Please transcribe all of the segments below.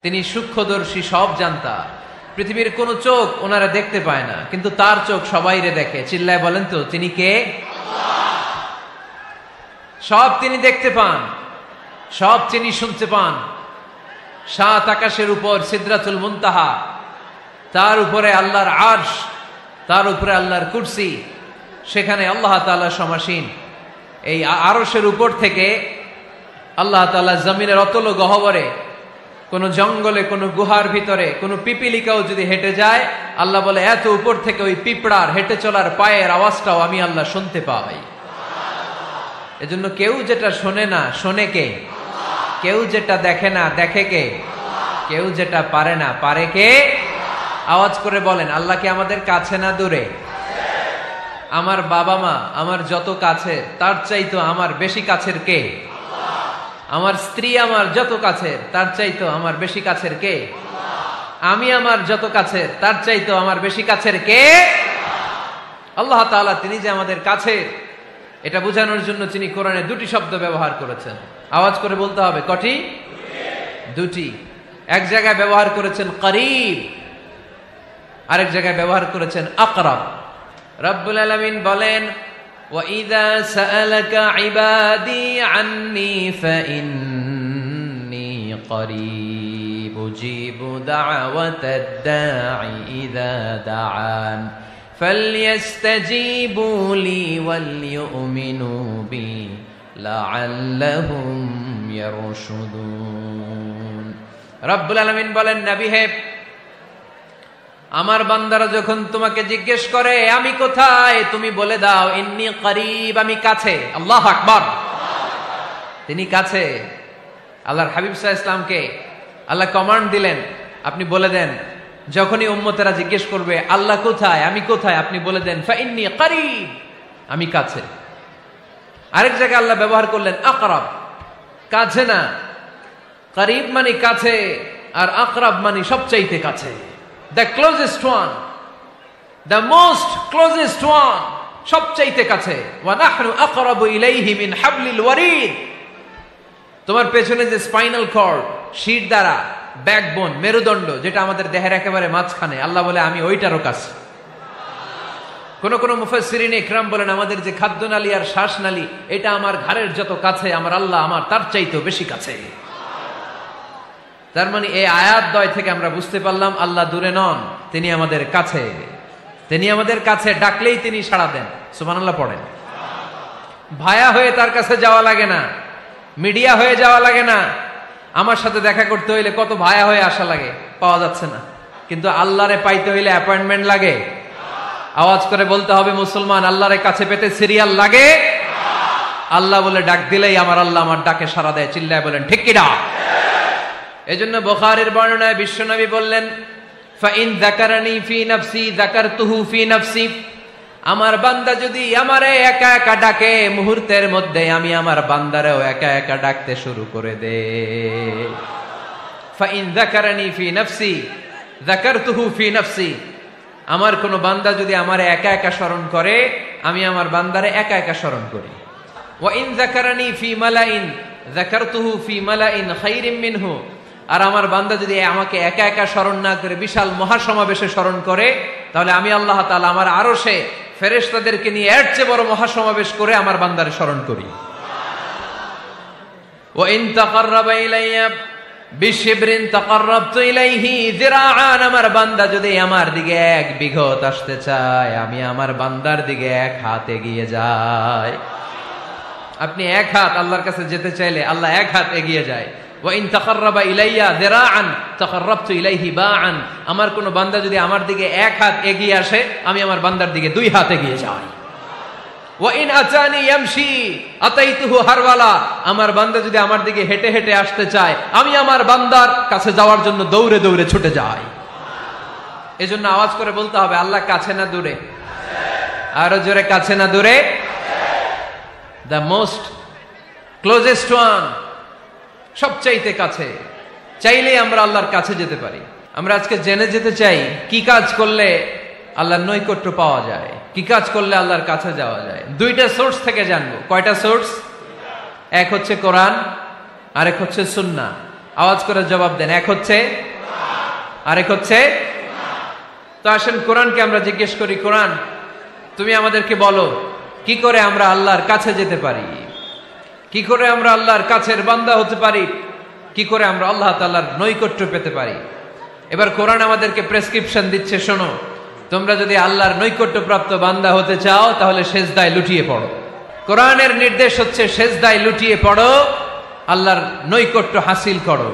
তিনি সূক্ষ্মদর্শী, সব জানতা। পৃথিবীর কোন চোখ ওনারা দেখতে পায় না, কিন্তু তার চোখ সবাইরে দেখে। চিল্লায় বলেন তো তিনি কে? সব তিনি দেখতে পান, সব তিনি শুনতে পান। সাত আকাশের উপর সিদরাতুল মুনতাহা, তার উপরে আল্লাহর আরশ, তার উপরে আল্লাহর কুরসি, সেখানে আল্লাহ তাআলা সমাসীন। এই আরশের উপর থেকে আল্লাহ তাআলা জমিনের অতল গহ্বরে, কোন জঙ্গলে, কোন গুহার ভিতরে কোন পিপিলিকাও যদি হেঁটে যায়, আল্লাহ বলে এত উপর থেকে ওই পিঁপড়ার হেঁটে চলার পায়ের আওয়াজটাও আমি আল্লাহ শুনতে পাই। এজন্য কেউ যেটা শোনে না, শোনে কে? কেউ যেটা দেখে না, দেখে কে? কেউ যেটা পারে না, পারে কে? আওয়াজ করে বলেন, আল্লাহ কি আমাদের কাছে না দূরে? আমার বাবা মা আমার যত কাছে, তার চাইতো আমার বেশি কাছের কে? আমার স্ত্রী আমার যত কাছের, তার চাইতো আমার বেশি কাছের কে? আমি আমার যত কাছের, তার চাইতো আমার বেশি কাছের কে? আল্লাহ তাআলা তিনি যে আমাদের কাছে, এটা বোঝানোর জন্য তিনি কোরআনে দুটি শব্দ ব্যবহার করেছেন। আওয়াজ করে বলতে হবে, কটি? দুটি। এক জায়গায় ব্যবহার করেছেন করিব, আরেক জায়গায় ব্যবহার করেছেন আকরাব। রব্বুল আলামিন বলেন, وَإِذَا سَأَلَكَ عِبَادِي عَنِّي فَإِنِّي قَرِيبٌ أُجِيبُ دَعْوَةَ الدَّاعِ إِذَا دَعَانِ فَلْيَسْتَجِيبُوا لِي وَلْيُؤْمِنُوا بِي لَعَلَّهُمْ يَرْشُدُونَ। রব্বুল আলামিন বলেন, নবী হে, আমার বান্দারা যখন তোমাকে জিজ্ঞেস করে আমি কোথায়, তুমি বলে দাও ইন্নী করিব, আমি কাছে। আল্লাহু আকবার, তিনি কাছে। আল্লাহর হাবিব সাল্লাল্লাহু আলাইহি ওয়াসাল্লামকে আল্লাহ কমান্ড দিলেন, আপনি বলে দেন, যখনই উম্মতেরা জিজ্ঞেস করবে আল্লাহ কোথায়, আমি কোথায়, আপনি বলে দেন ফাইন্নী করিব, আমি কাছে। আরেক জায়গায় আল্লাহ ব্যবহার করলেন আকরাব, কাছে না। করিব মানে কাছে, আর আকরাব মানে সবচাইতে কাছে। The closest one, the most closest one, সবচাইতে কাছে। ওয়া নাহনু আকরাবু ইলাইহি মিন হাবলিল ওয়ারিদ। তোমার পেছনে যে স্পাইনাল কর্ড, শির দ্বারা, ব্যাকবোন, মেরুদণ্ড, যেটা আমাদের দেহের একেবারে মাঝখানে, আল্লাহ বলে আমি ওইটারও কাছে। কোন কোন মুফাসসিরিন ইকরাম বলেন, আমাদের যে খাদ্যনালী আর শ্বাসনালী, এটা আমার ঘাড়ের যত কাছে, আমার আল্লাহ আমার তার চাইতেও বেশি কাছে। তার মানে এই আয়াত দ্বয় থেকে আমরা বুঝতে পারলাম আল্লাহ দূরে নন, তিনি আমাদের কাছে। তিনি আমাদের কাছে, ডাকলেই তিনি সাড়া দেন। সুবহানাল্লাহ পড়েন। ভায়া হয়ে তার কাছে যাওয়া লাগে না, মিডিয়া হয়ে যাওয়া লাগে না। আমার সাথে দেখা করতে হইলে কত ভায়া হয়ে আসা লাগে, পাওয়া যাচ্ছে না। কিন্তু আল্লাহরে পাইতে হইলে অ্যাপয়েন্টমেন্ট লাগে। আওয়াজ করে বলতে হবে, মুসলমান, আল্লাহরে কাছে পেতে সিরিয়াল লাগে। আল্লাহ বলে ডাক দিলেই আমার আল্লাহ আমার ডাকে সাড়া দেয়। চিল্লায় বলেন ঠিক কিনা? এজন্য বুখারীর বর্ণনায় বিশ্বনবী বললেন, ফাইন যাকারানি ফি নাফসি যাকারতুহু ফি নাফসি। আমার বান্দা যদি আমারে একা একা ডাকে, মুহূর্তের মধ্যে আমি আমার বান্দারেও একা একা ডাকতে শুরু করে দে। ফাইন যাকারানি ফি নাফসি যাকারতুহু ফি নাফসি। আমার কোন বান্দা যদি আমারে একা একা স্মরণ করে, আমি আমার বান্দারে একা একা স্মরণ করি। ওয়া ইন যাকারানি ফি মালাইন যাকারতুহু ফি মালাইন খায়রিম মিনহু। আর আমার বান্দা যদি আমাকে একা একা স্মরণ না করে বিশাল মহাসমাবেশে স্মরণ করে, তাহলে আমি আল্লাহ তাআলা আমার আরশে ফেরেশতাদেরকে নিয়ে এর চেয়ে বড় মহাসমাবেশ করে আমার বান্দারে স্মরণ করি। ওয়া ইন তাকাররাবা ইলাইয়া বিশিবরিন তাকাররাবতু ইলাইহি যিরাআন। আমার বান্দা যদি আমার দিকে এক বিঘত আসতে চায়, আমি আমার বান্দার দিকে এক হাত এগিয়ে যাই। আপনি এক হাত আল্লাহর কাছে যেতে চাইলে আল্লাহ এক হাত এগিয়ে যায়। ওয়া ইন তাকাররাবা ইলাইয়া যিরাআন তাকাররাবতু ইলাইহি বাআন। আমার কোন বান্দা যদি আমার দিকে এক হাত এগিয়ে আসে, আমি আমার বান্দার দিকে দুই হাত এগিয়ে যাই। ওয়া ইন আতানি ইয়ামশি আতাইতুহু হারওয়ালা। আমার বান্দা যদি আমার দিকে হেঁটে হেঁটে আসতে চায়, আমি আমার বান্দার কাছে যাওয়ার জন্য দৌড়ে দৌড়ে ছুটে যাই। এজন্য আওয়াজ করে বলতে হবে, আল্লাহ কাছে না দূরে? আরো জোরে, কাছে না দূরে? দ্য মোস্ট ক্লোজেস্ট ওয়ান, সবচাইতে কাছে। চাইলেই আমরা আল্লাহর কাছে যেতে পারি। আমরা আজকে জেনে যেতে চাই কি কাজ করলে আল্লাহর নৈকট্য পাওয়া যায়, কি কাজ করলে আল্লাহর কাছে যাওয়া যায়। দুইটা সোর্স থেকে জানবো। কয়টা সোর্স? এক হচ্ছে কোরআন, আরেক হচ্ছে সুন্নাহ। আওয়াজ করে জবাব দেন, এক হচ্ছে আরেক হচ্ছে। তো আসেন কোরআনকে আমরা জিজ্ঞেস করি, কোরআন তুমি আমাদেরকে বলো কি করে আমরা আল্লাহর কাছে যেতে পারি, কি করে আমরা আল্লাহর কাছের বান্দা হতে পারি, কি করে আমরা আল্লাহ তাআলার নৈকট্য পেতে পারি। এবার কোরআন আমাদেরকে প্রেসক্রিপশন দিচ্ছে, শোনো, তোমরা যদি আল্লাহর নৈকট্য প্রাপ্ত বান্দা হতে চাও তাহলে সেজদায় লুটিয়ে পড়ো। কোরআনের নির্দেশ হচ্ছে সেজদায় লুটিয়ে পড়ো, আল্লাহর নৈকট্য হাসিল করো।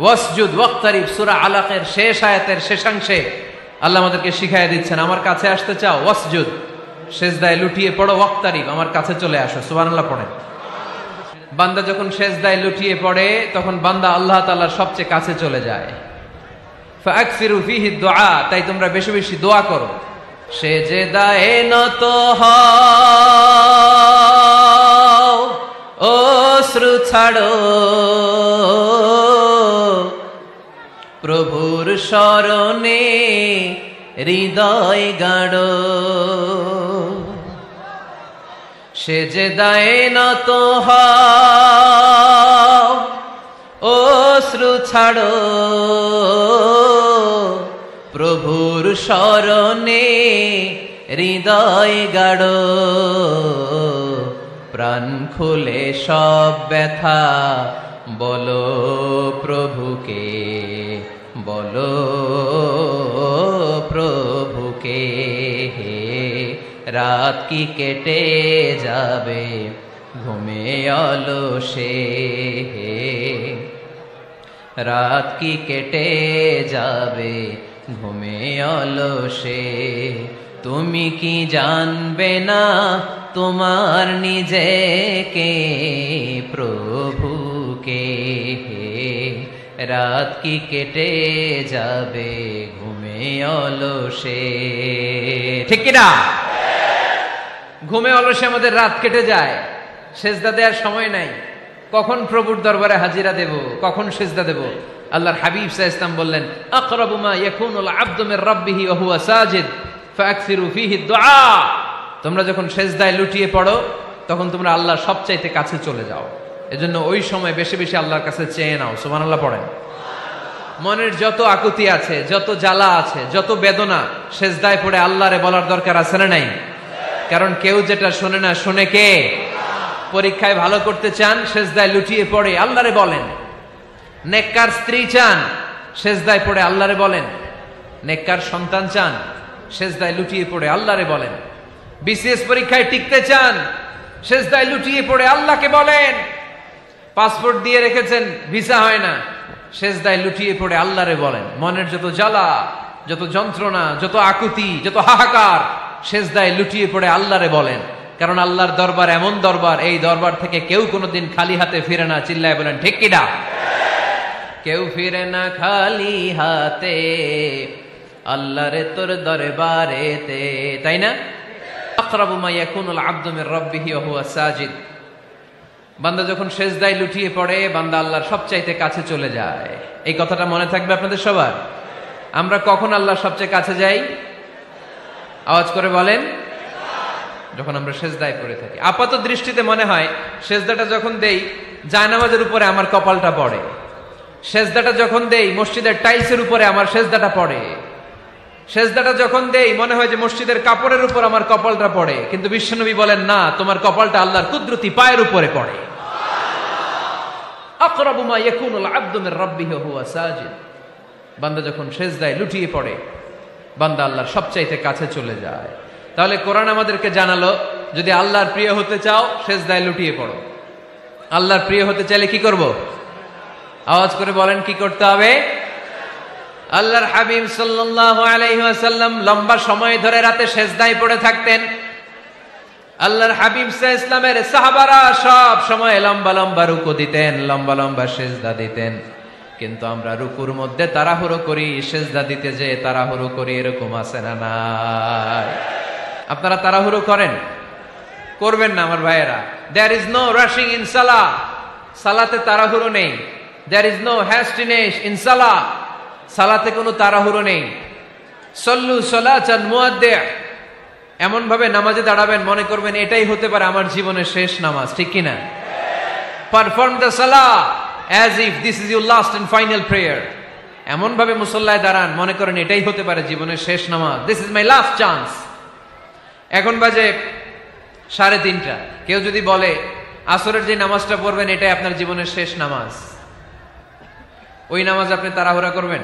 ওয়াসজুদ ওয়াক্তারিব, সূরা আলাকের শেষ আয়াতের শেষাংশে আল্লাহ আমাদেরকে শিখাইয়া দিচ্ছেন, আমার কাছে আসতে চাও, ওয়াসজুদ, সেজদায় লুটিয়ে পড়ো, ওয়াক্তারিব, আমার কাছে চলে আসো। সুবহানাল্লাহ পড়েন। বান্দা যখন সেজদায় লুটিয়ে পড়ে তখন বান্দা আল্লাহ তাআলার সবচেয়ে কাছে চলে যায়। ফাকসিরু ফিহি দুআ, তাই তোমরা বেশি বেশি দোয়া করো। সেজদায়ে নত হও, অশ্রু ছাড়ো, প্রভুর শরণে হৃদয় গাড়ো। সেজদায়ে নত হও, অশ্রু ছাড়ো, প্রভুর শরণে হৃদয় গাড়ো। প্রাণ খুলে সব ব্যথা বলো প্রভুকে, বলো প্রভুকে। রাত কি কেটে যাবে ঘুমে অলসে, রাত কি কেটে যাবে ঘুমে অলসে। তুমি কি জানবে না তোমার নিজেকে, প্রভুকে। রাত কি কেটে যাবে ঘুমে অলসে, ঠিক কিনা? ঘুমে অলসে আমাদের রাত কেটে যায়, সেজদা দেওয়ার সময় নাই। কখন প্রভুর দরবারে হাজিরা দেব, কখন সেজদা দেব? আল্লাহর হাবিব সাল্লাল্লাহু আলাইহি ওয়াসাল্লাম বললেন, আকরাবু মা ইয়াকুনুল আবদু মির রাব্বিহি ওয়া হুয়া সাজিদ ফাকসিরু ফিহি দুআ। তোমরা যখন সেজদায় লুটিয়ে পড়ো তখন তোমরা আল্লাহর সবচাইতে কাছে চলে যাও। এজন্য ওই সময় বেশি বেশি আল্লাহর কাছে চেয়ে নাও। সুবহানাল্লাহ পড়েন। মনের যত আকুতি আছে, যত জ্বালা আছে, যত বেদনা, সেজদায় পড়ে আল্লাহরে বলার দরকার আছে না নাই? কারণ কেউ যেটা শোনে না, শোনে কে? পরীক্ষায় ভালো করতে চান, সেজদায় লুটিয়ে পড়ে আল্লাহরে বলেন। নেককার স্ত্রী চান, সেজদায় পড়ে আল্লাহরে বলেন। নেককার সন্তান চান, সেজদায় লুটিয়ে পড়ে আল্লাহরে বলেন। বিসিএস পরীক্ষায় টিকতে চান, সেজদায় লুটিয়ে পড়ে আল্লাহকে বলেন। পাসপোর্ট দিয়ে রেখেছেন, ভিসা হয় না, সেজদায় লুটিয়ে পড়ে আল্লাহরে বলেন। মনের যত জ্বালা, যত যন্ত্রণা, যত আকুতি, যত হাহাকার, সেজদায় লুটিয়ে পড়ে আল্লাহরে বলেন। কারণ আল্লাহর দরবার এমন দরবার, এই দরবার থেকে কেউ কোনোদিন খালি হাতে ফিরে না। চিল্লায় বলেন ঠিক কিনা? কেউ ফিরে না খালি হাতে আল্লাহরে তোর দরবারেতে, তাই না? আকরাবু মা ইয়াকুনুল আবদু মির রাব্বিহি ওয়া হুয়া সাজিদ। বান্দা যখন সেজদায় লুটিয়ে পড়ে, বান্দা আল্লাহর সবচাইতে কাছে চলে যায়। এই কথাটা মনে থাকবে আপনাদের সবার। আমরা কখন আল্লাহর সবচেয়ে কাছে যাই? আওয়াজ করে বলেন। যখন আমরা সেজদায় পড়ে থাকি। আপাত দৃষ্টিতে মনে হয় সেজদাটা যখন দেই জায়নামাজের উপরে আমার কপালটা পড়ে, সেজদাটা যখন দেই মসজিদের টাইলসের উপরে আমার সেজদাটা পড়ে, সেজদাটা যখন দেই মনে হয় যে মসজিদের কাপড়ের উপর আমার কপালটা পড়ে। কিন্তু বিশ্বনবী বলেন, না, তোমার কপালটা আল্লাহর কুদরতি পায়ের উপরে পড়ে। আকরাবু মা ইয়াকুনুল আবদু মির রাব্বিহি ওয়া হুয়া সাজিদ। বান্দা যখন সেজদায় লুটিয়ে পড়ে, বান্দা আল্লাহর সবচাইতে কাছে চলে যায়। তাহলে কোরআন আমাদেরকে জানালো, যদি আল্লাহর প্রিয় হতে চাও সেজদায় লুটিয়ে পড়ো। আল্লাহর প্রিয় হতে চাইলে কি করব? আওয়াজ করে বলেন, কি করতে হবে? আল্লাহর হাবিব সাল্লাল্লাহু আলাইহি ওয়াসাল্লাম লম্বা সময় ধরে রাতে সেজদায় পড়ে থাকতেন। আল্লাহর হাবিব সাল্লাল্লাহু আলাইহি ওয়াসাল্লামের সাহাবারা সব সময় লম্বা লম্বা রুকু দিতেন, লম্বা লম্বা সেজদা দিতেন। কিন্তু আমরা রুকুর মধ্যে তাড়াহুড়ো করি, সেজদা দিতে যে তাড়াহুড়ো করি, এরকম আছে না নাই? আপনারা তাড়াহুড়ো করেন? করবেন না আমার ভাইয়েরা। There is no rushing in salah. সালাতে তাড়াহুড়ো নেই। There is no hastiness in salah. সালাতে কোনো তাড়াহুড়ো নেই। সল্লু সালাতান মুআদ্দি'। এমন ভাবে নামাজে দাঁড়াবেন মনে করবেন এটাই হতে পারে আমার জীবনের শেষ নামাজ, ঠিক কিনা? Perform the Salah as if this is your last and final prayer. এমন ভাবে মুসল্লায় দাঁড়ান মনে করেন এটাই হতে পারে জীবনের শেষ নামাজ। This is my last chance. এখন বাজে 3:30। কেউ যদি বলে আসরের যে নামাজটা পড়বেন এটাই আপনার জীবনের শেষ নামাজ, ওই নামাজ আপনি তাড়াহুড়া করবেন?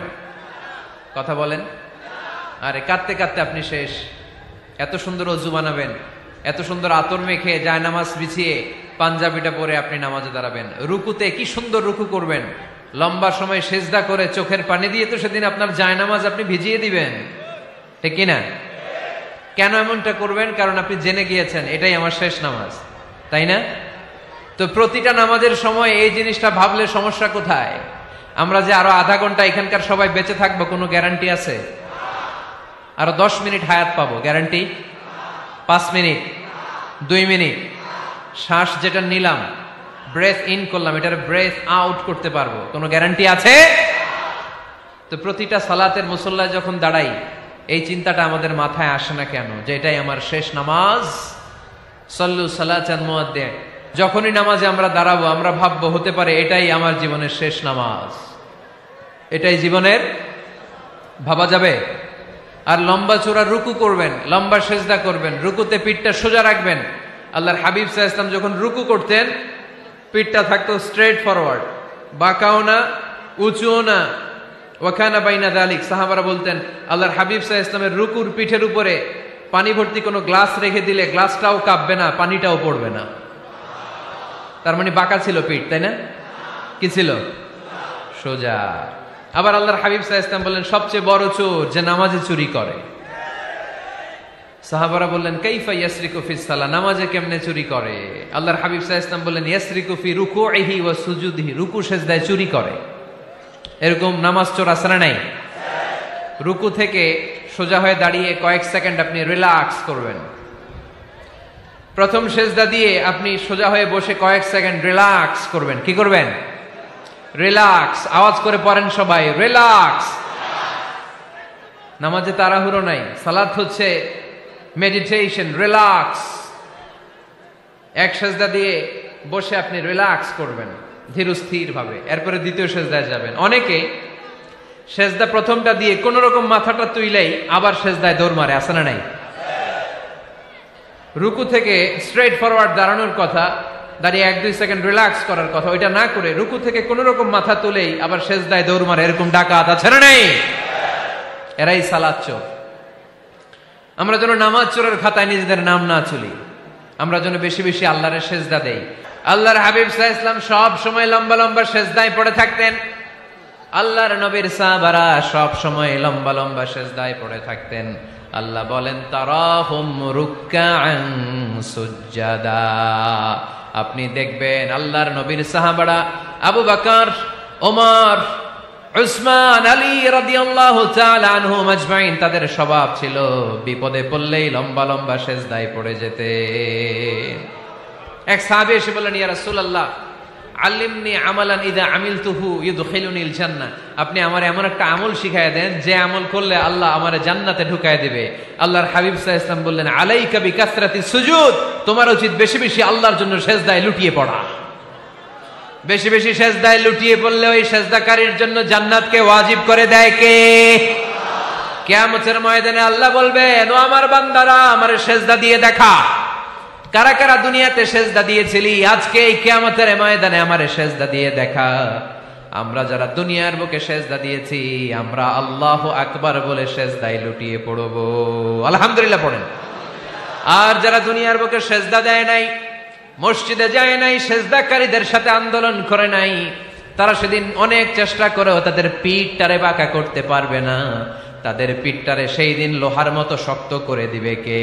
কথা বলেন। আরে কাঁদতে কাঁদতে আপনি শেষ। এত সুন্দর ওযু বানাবেন, এত সুন্দর আতর মেখে যায় নামাজ বিছিয়ে পাঞ্জাবিটা পরে আপনি নামাজে দাঁড়াবেন। রুকুতে কি সুন্দর রুকু করবেন, লম্বা সময় সেজদা করে চোখের পানি দিয়ে তো সেদিন আপনার জায়নামাজ আপনি ভিজিয়ে দিবেন, ঠিক কিনা? কেন এমনটা করবেন? কারণ আপনি জেনে গিয়েছেন এটাই আমার শেষ নামাজ, তাই না? তো প্রতিটা নামাজের সময় এই জিনিসটা ভাবলে সমস্যা কোথায়? আমরা যে আরো আধা ঘন্টা এখানকার সবাই বেঁচে থাকবো কোনো গ্যারান্টি আছে? আরো 10 মিনিট হায়াত পাবো, গ্যারান্টি? 5 মিনিট, 2 মিনিট, শ্বাস যেটা নিলাম, ব্রেথ ইন করলাম, এটার ব্রেথ আউট করতে পারবো, কোনো গ্যারান্টি আছে? তো প্রতিটা সালাতের মুসল্লায় যখন দাঁড়াই এই চিন্তাটা আমাদের মাথায় আসে না কেন যে এটাই আমার শেষ নামাজ? সল্লু সালাতান মুআদ্দিন। যখনই নামাজে আমরা দাঁড়াবো আমরা ভাববো হতে পারে এটাই আমার জীবনের শেষ নামাজ, এটাই জীবনের, ভাবা যাবে? আর লম্বা চূড়া রুকু করবেন, লম্বা সেজদা করবেন, রুকুতে পিঠটা সোজা রাখবেন। আল্লাহর হাবিব সাল্লাল্লাহু আলাইহি ওয়াসাল্লাম যখন রুকু করতেন পিঠটা থাকতো স্ট্রেট ফরওয়ার্ড, বাঁকাও না উঁচুও না, ওয়াকানা বাইনা যালিক। সাহাবারা বলতেন আল্লাহর হাবিব সাল্লাল্লাহু আলাইহি ওয়াসাল্লামের রুকুর পিঠের উপরে পানি ভর্তি কোনো গ্লাস রেখে দিলে গ্লাসটাও কাঁপবে না, পানিটাও পড়বে না। তার মানে বাঁকা ছিল পিঠ, তাই না? কি ছিল? সোজা। আবার আল্লাহর হাবিব সাল্লাল্লাহু আলাইহি ওয়াসাল্লাম বললেন সবচেয়ে বড় চোর যে নামাজে চুরি করে। সাহাবারা বললেন কাইফা ইয়াসরিকু ফিস সালাহ, নামাজে কেমনে চুরি করে? আল্লাহর হাবিব সাল্লাল্লাহু আলাইহি ওয়াসাল্লাম বললেন ইয়াসরিকু ফি রুকুইহি ওয়া সুজুদিহি, রুকু সেজদায় চুরি করে। এরকম নামাজ চোর আছে না নাই? রুকু থেকে সোজা হয়ে দাঁড়িয়ে কয়েক সেকেন্ড আপনি রিল্যাক্স করবেন। প্রথম সেজদা দিয়ে আপনি সোজা হয়ে বসে কয়েক সেকেন্ড রিল্যাক্স করবেন। কি করবেন? রিল্যাক্স। আওয়াজ করে পড়েন সবাই, রিল্যাক্স। নামাজে তাড়াহুড়ো নাই, সালাত হচ্ছে মেডিটেশন, রিল্যাক্স। এক সেজদা দিয়ে বসে আপনি রিল্যাক্স করবেন ধীর স্থির ভাবে, এরপরে দ্বিতীয় সেজদায় যাবেন। অনেকে সেজদা প্রথমটা দিয়ে কোন রকম মাথাটা তুইলেই আবার সেজদায় দৌড় মারে, আছে না নাই? রুকু থেকে স্ট্রেট ফরওয়ার্ড দাঁড়ানোর কথা, দাঁড়িয়ে 1-2 সেকেন্ড রিল্যাক্স করার কথা, ওইটা না করে রুকু থেকে কোন রকম মাথা তুলেই আবার সেজদায় দৌড় মারে, এরকম ডাকাত আছে না নাই? এরাই সালাত চোর। আমরা যেন নামাজ চোরের খাতায় নিজেদের নাম না চলি, আমরা যেন বেশি বেশি আল্লাহর সেজদা দেই। আল্লাহর হাবিব সাল্লাল্লাহু আলাইহি ওয়াসাল্লাম সব সময় লম্বা লম্বা সেজদায় পড়ে থাকতেন। আল্লাহর নবীর সাহাবারা সব সময় লম্বা লম্বা সেজদায় পড়ে থাকতেন। আল্লাহ বলেন তারাহুম রুকআন সুজদা। আপনি দেখবেন আল্লাহর নবীর সাহাবারা আবু বকর, ওমর, উসমান, আলী রাদিয়াল্লাহু তাআলা আনহুম আজমাইন, তাদের স্বভাব ছিল বিপদে পড়লেই লম্বা লম্বা সেজদায় পড়ে যেতেন। এক সাহাবী এসে বললেন ইয়া রাসূলুল্লাহ আল্লিমনি আমালান ইযা আমিলতুহু ইউদখিলুনিল জান্নাহ, আপনি আমারে এমন একটা আমল শিখায়া দেন যে আমল করলে আল্লাহ আমারে জান্নাতে ঢুকায় দিবে। আল্লাহর হাবিব সাল্লাল্লাহু আলাইহি ওয়াসাল্লাম বললেন আলাইকা বিকাসরাতিস সুজুদ, তোমার উচিত বেশি বেশি আল্লাহর জন্য সেজদায় লুটিয়ে পড়া। বেশি বেশি সেজদায় লুটিয়ে পড়লে ওই সেজদাকারীর জন্য জান্নাতকে ওয়াজিব করে দেয় কে? কিয়ামতের ময়দানে আল্লাহ বলবেন ও আমার বান্দারা আমারে সেজদা দিয়ে দেখা, কারা কারা দুনিয়াতে সেজদা দিয়েছিলি, আজকে এই কিয়ামতের ময়দানে আমারে সেজদা দিয়ে দেখা। আমরা যারা দুনিয়ার বুকে সেজদা দিয়েছি আমরা আল্লাহু আকবার বলে সেজদায় লুটিয়ে পড়ব, আলহামদুলিল্লাহ পড়েন। আর যারা দুনিয়ার বুকে সেজদা দেয় নাই, মসজিদে যায় নাই, সেজদাকারীদের সাথে আন্দোলন করে নাই, তারা সেদিন অনেক চেষ্টা করেও তাদের পিঠটারে বাঁকা করতে পারবে না। তাদের পিঠটারে সেই দিন লোহার মতো শক্ত করে দিবে কে?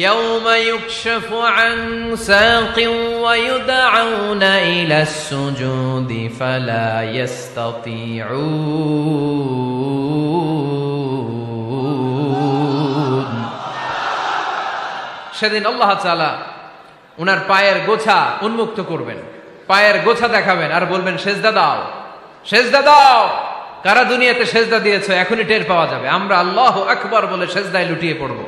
يوم يكشف عن ساق ويدعون إلى السجود فلا يستطيعون। সেদিন আল্লাহ তাআলা উনার পায়ের গোছা উন্মুক্ত করবেন, পায়ের গোছা দেখাবেন আর বলবেন সেজদা দাও, সেজদা দাও। কারা দুনিয়াতে সেজদা দিয়েছো এখনই টের পাওয়া যাবে। আমরা আল্লাহু আকবার বলে সেজদায় লুটিয়ে পড়ব।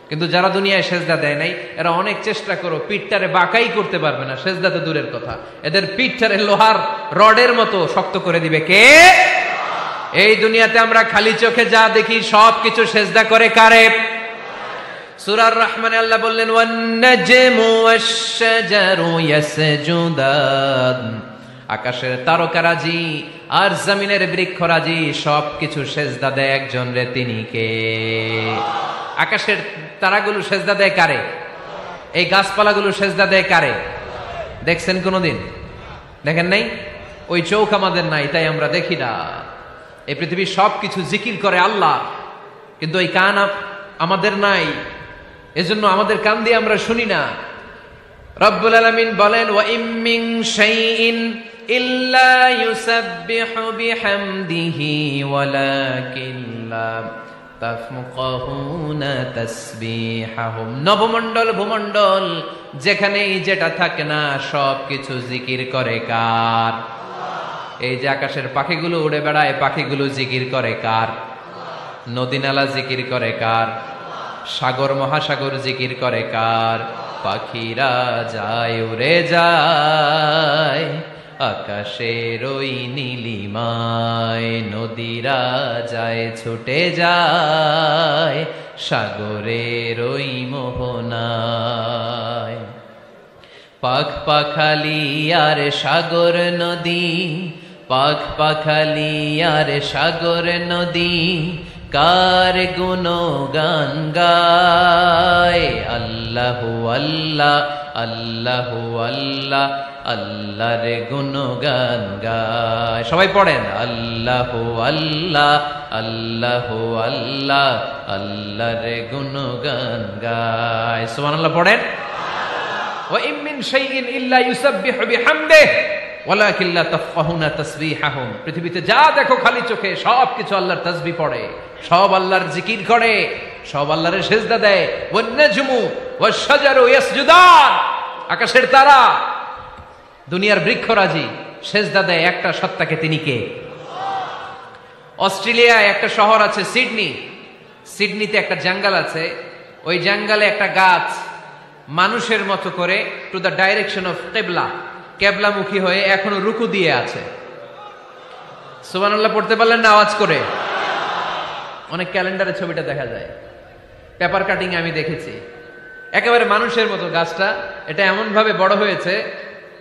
কিন্তু যারা দুনিয়ায় সেজদা দেয় নাই এরা অনেক চেষ্টা করো পিঠটারে বাঁকাই করতে পারবে না, সেজদা তো দূরের কথা, এদের পিঠটারে লোহার রডের মতো শক্ত করে দিবে কে? এই দুনিয়াতে আমরা খালি চোখে যা দেখি সব কিছু সেজদা করে কারে? সূরা আর-রহমানে আল্লাহ বললেন ওয়ান নাজমু ওয়াশ-শাজারু ইয়াসজুদান, আকাশের তারকারাজি আর জমিনের বৃক্ষরাজি সবকিছু সেজদা দেয় একজন রে, তিনি কে? আকাশের তারাগুলো সেজদা দেয় কারে? এই গাছপালাগুলো সেজদা দেয় কারে? দেখছেন কোনদিন? দেখেন নাই? ওই চোখ আমাদের নাই তাই আমরা দেখি না। এই পৃথিবীর সবকিছু জিকির করে আল্লাহ, কিন্তু ওই কান আমাদের নাই, এজন্য আমাদের কান দিয়ে আমরা শুনি না। রব্বুল আলামিন বলেন ওয়া ইম মিন শাইইন ইল্লা ইউসাব্বিহু বিহামদিহি ওয়ালাকিন লা তাফকাহুনা তাসবিহাহুম। নবমণ্ডল ভূমণ্ডল যেখানেই যেটা থাকে না সবকিছু জিকির করে কার? এই যে আকাশের পাখিগুলো উড়ে বেড়ায়, পাখিগুলো জিকির করে কার? নদী নালা জিকির করে কার? সাগর মহাসাগর জিকির করে কার? পাখিরা যায় উড়ে যায় আকাশের ওই নীলিমায়, নদীরা যায় ছুটে যায় সাগরের ওই মোহনায়। পাখ পাখালি আর সাগর নদী, পাখ পাখালি আর সাগর নদী কার গুণগান গায়? আল্লাহু আল্লাহ আল্লাহু আল্লাহ আল্লাহর গুণগান গায়। সবাই পড়েন আল্লাহু আল্লাহ আল্লাহু আল্লাহ আল্লাহর গুণগান গায়। সুবহানাল্লাহ পড়েন। ওয়া ইম মিন শাইইন ইল্লা ইউসাব্বিহু বিহামদিহি ওয়ালাকিন লা তাফকাহুনা তাসবিহাহুম। পৃথিবীতে যা দেখো খালি চোখে সবকিছু আল্লাহর তাসবিহ পড়ে, সব আল্লাহর জিকির করে, সব আল্লাহর সেজদা দেয়। ওয়ান নাজমু ওয়াশ-শাজারু ইয়াসজুদান, আকাশের তারা দুনিয়ার বৃক্ষরাজি সেজদা দেয় একটা সত্তাকে, তিনি কে? অস্ট্রেলিয়ায় একটা শহর আছে সিডনি, সিডনিতে একটা জঙ্গল আছে, ওই জঙ্গলে একটা গাছ মানুষের মতো করে টু দ্য ডাইরেকশন অফ কিবলা, কেবলামুখী হয়ে এখনো রুকু দিয়ে আছে। সুবহানাল্লাহ পড়তে পারলেন না আওয়াজ করে? অনেক ক্যালেন্ডারে ছবিটা দেখা যায়, পেপার কাটিং আমি দেখেছি, একেবারে মানুষের মতো গাছটা। এটা এমন ভাবে বড় হয়েছে,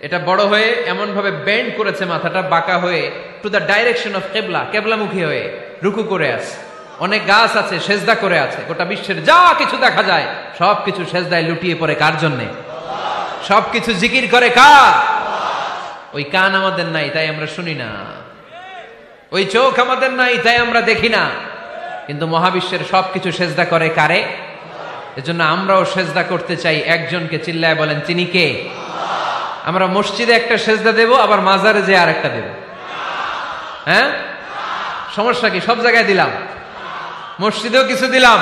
এটা বড় হয়ে এমন ভাবে বেন্ড করেছে মাথাটা বাঁকা হয়ে টু দ্য ডাইরেকশন অফ কিবলা, কেবলামুখী হয়ে রুকু করে আছে। অনেক গাছ আছে সেজদা করে আছে। গোটা বিশ্বের যা কিছু দেখা যায় সবকিছু সেজদায় লুটিয়ে পড়ে কার জন্যে? সবকিছু জিকির করে কার? ওই কান আমাদের নাই তাই আমরা শুনি না, ওই চোখ আমাদের নাই তাই আমরা দেখি না, কিন্তু মহাবিশ্বের সবকিছু সেজদা করে কারে? এজন্য আমরাও সেজদা করতে চাই একজনকে। চিল্লায় বলেন তিনি কে? আমরা মসজিদে একটা সেজদা দেব, আবার মাজারে যে আর একটা দেব। হ্যাঁ, সমস্যা কি? সব জায়গায় দিলাম, মসজিদেও কিছু দিলাম,